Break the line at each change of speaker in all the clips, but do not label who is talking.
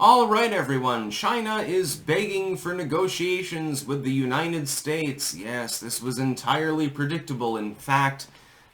All right, everyone. China is begging for negotiations with the United States. Yes, this was entirely predictable. In fact,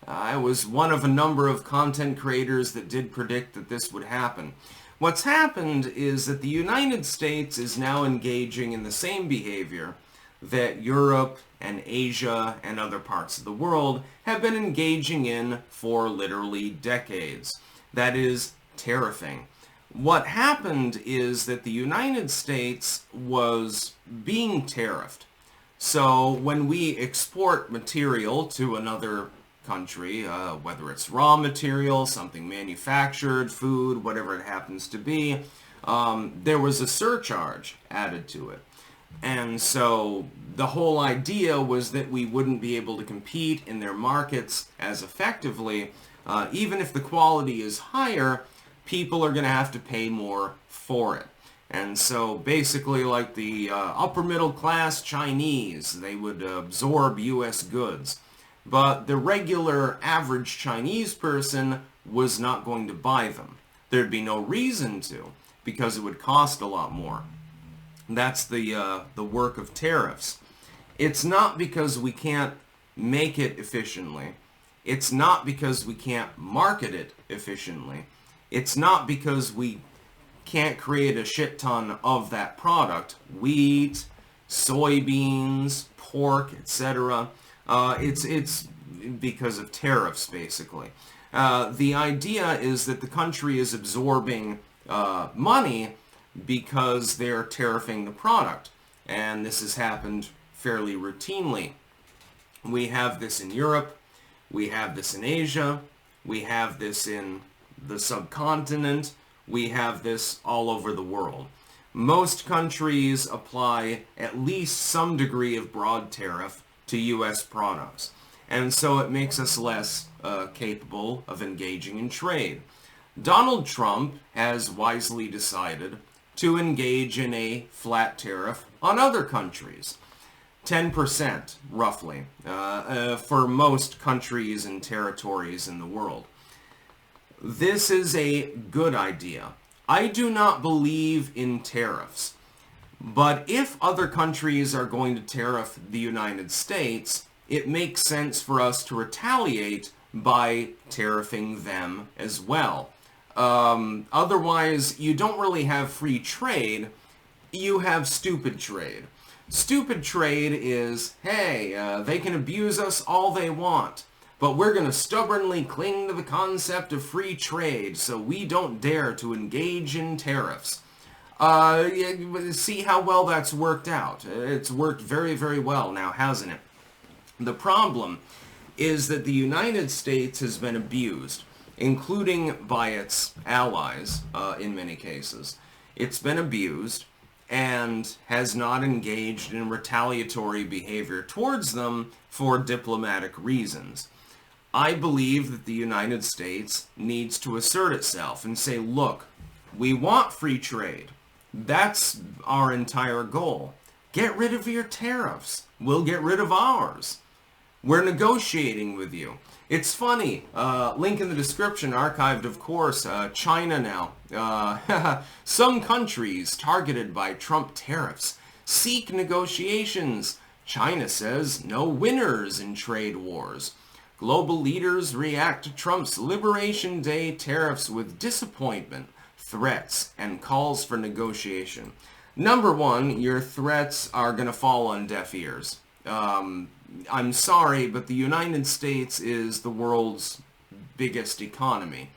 I was one of a number of content creators that did predict that this would happen. What's happened is that the United States is now engaging in the same behavior that Europe and Asia and other parts of the world have been engaging in for literally decades. That is, tariffing. What happened is that the United States was being tariffed. So when we export material to another country, whether it's raw material, something manufactured, food, whatever it happens to be, there was a surcharge added to it. And so the whole idea was that we wouldn't be able to compete in their markets as effectively. Even if the quality is higher, people are going to have to pay more for it. And so basically like the upper middle class Chinese, they would absorb U.S. goods. But the regular average Chinese person was not going to buy them. There'd be no reason to, because it would cost a lot more. That's the work of tariffs. It's not because we can't make it efficiently. It's not because we can't market it efficiently. It's not because we can't create a shit ton of that product. Wheat, soybeans, pork, etc. It's because of tariffs, basically. The idea is that the country is absorbing money because they're tariffing the product. And this has happened fairly routinely. We have this in Europe. We have this in Asia. We have this in the subcontinent. We have this all over the world. Most countries apply at least some degree of broad tariff to U.S. products. And so it makes us less capable of engaging in trade. Donald Trump has wisely decided to engage in a flat tariff on other countries. 10%, roughly, for most countries and territories in the world. This is a good idea. I do not believe in tariffs. But if other countries are going to tariff the United States, it makes sense for us to retaliate by tariffing them as well. Otherwise, you don't really have free trade. You have stupid trade. Stupid trade is, hey, they can abuse us all they want, but we're going to stubbornly cling to the concept of free trade, so we don't dare to engage in tariffs. See how well that's worked out. It's worked very, very well now, hasn't it? The problem is that the United States has been abused, including by its allies in many cases. It's been abused and has not engaged in retaliatory behavior towards them for diplomatic reasons. I believe that the United States needs to assert itself and say, look, we want free trade. That's our entire goal. Get rid of your tariffs. We'll get rid of ours. We're negotiating with you. It's funny, link in the description, archived of course, China now. Some countries targeted by Trump tariffs seek negotiations. China says no winners in trade wars. Global leaders react to Trump's Liberation Day tariffs with disappointment, threats, and calls for negotiation. Number one, your threats are going to fall on deaf ears. I'm sorry, but the United States is the world's biggest economy.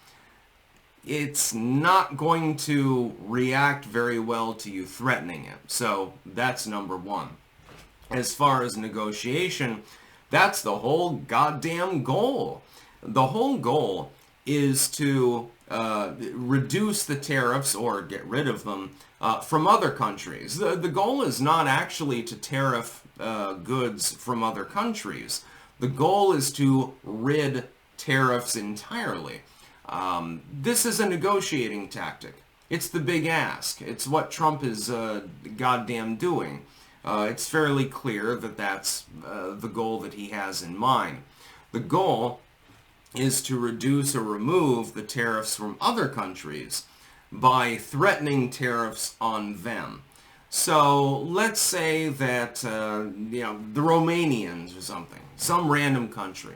It's not going to react very well to you threatening it. So that's number one. As far as negotiation, that's the whole goddamn goal. The whole goal is to reduce the tariffs or get rid of them from other countries. The goal is not actually to tariff goods from other countries. The goal is to rid tariffs entirely. This is a negotiating tactic. It's the big ask. It's what Trump is goddamn doing. It's fairly clear that that's the goal that he has in mind. The goal is to reduce or remove the tariffs from other countries. by threatening tariffs on them. So let's say that, the Romanians or something, some random country,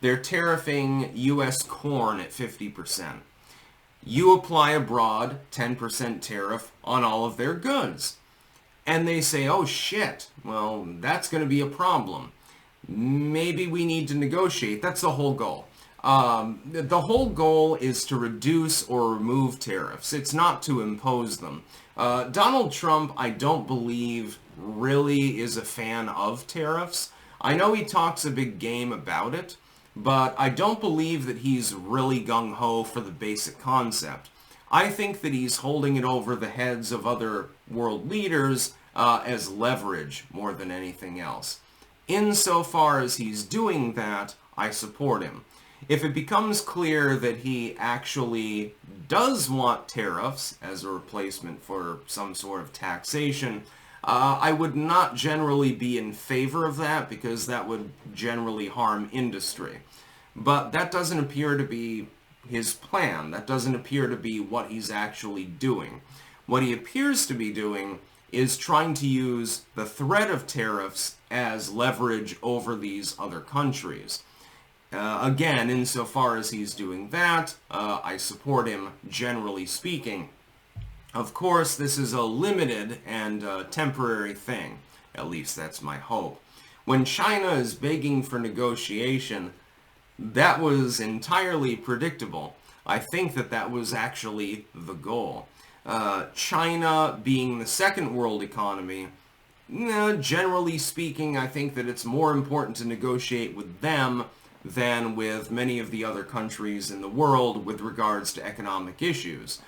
they're tariffing U.S. corn at 50%. You apply a broad 10% tariff on all of their goods. And they say, oh shit, well, that's going to be a problem. Maybe we need to negotiate. That's the whole goal. The whole goal is to reduce or remove tariffs. It's not to impose them. Donald Trump, I don't believe, really is a fan of tariffs. I know he talks a big game about it, but I don't believe that he's really gung-ho for the basic concept. I think that he's holding it over the heads of other world leaders as leverage more than anything else. Insofar as he's doing that, I support him. If it becomes clear that he actually does want tariffs as a replacement for some sort of taxation, I would not generally be in favor of that because that would generally harm industry. But that doesn't appear to be his plan. That doesn't appear to be what he's actually doing. What he appears to be doing is trying to use the threat of tariffs as leverage over these other countries. Again, insofar as he's doing that, I support him, generally speaking. Of course, this is a limited and temporary thing. At least that's my hope. When China is begging for negotiation, that was entirely predictable. I think that that was actually the goal. China being the second world economy, generally speaking, I think that it's more important to negotiate with them than with many of the other countries in the world with regards to economic issues.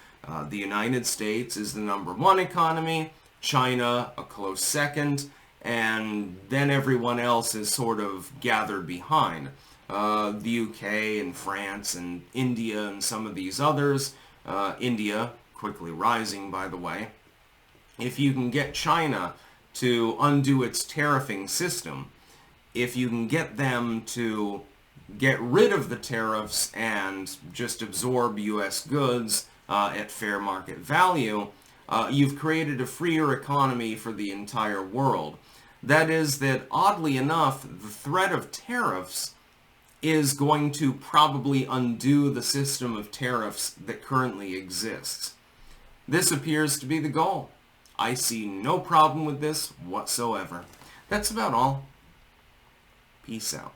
The United States is the #1 economy, China a close second, and then everyone else is sort of gathered behind. The UK and France and India and some of these others, India quickly rising, by the way. If you can get China to undo its tariffing system, if you can get them to get rid of the tariffs and just absorb U.S. goods at fair market value, you've created a freer economy for the entire world. That is that, oddly enough, the threat of tariffs is going to probably undo the system of tariffs that currently exists. This appears to be the goal. I see no problem with this whatsoever. That's about all. Peace out.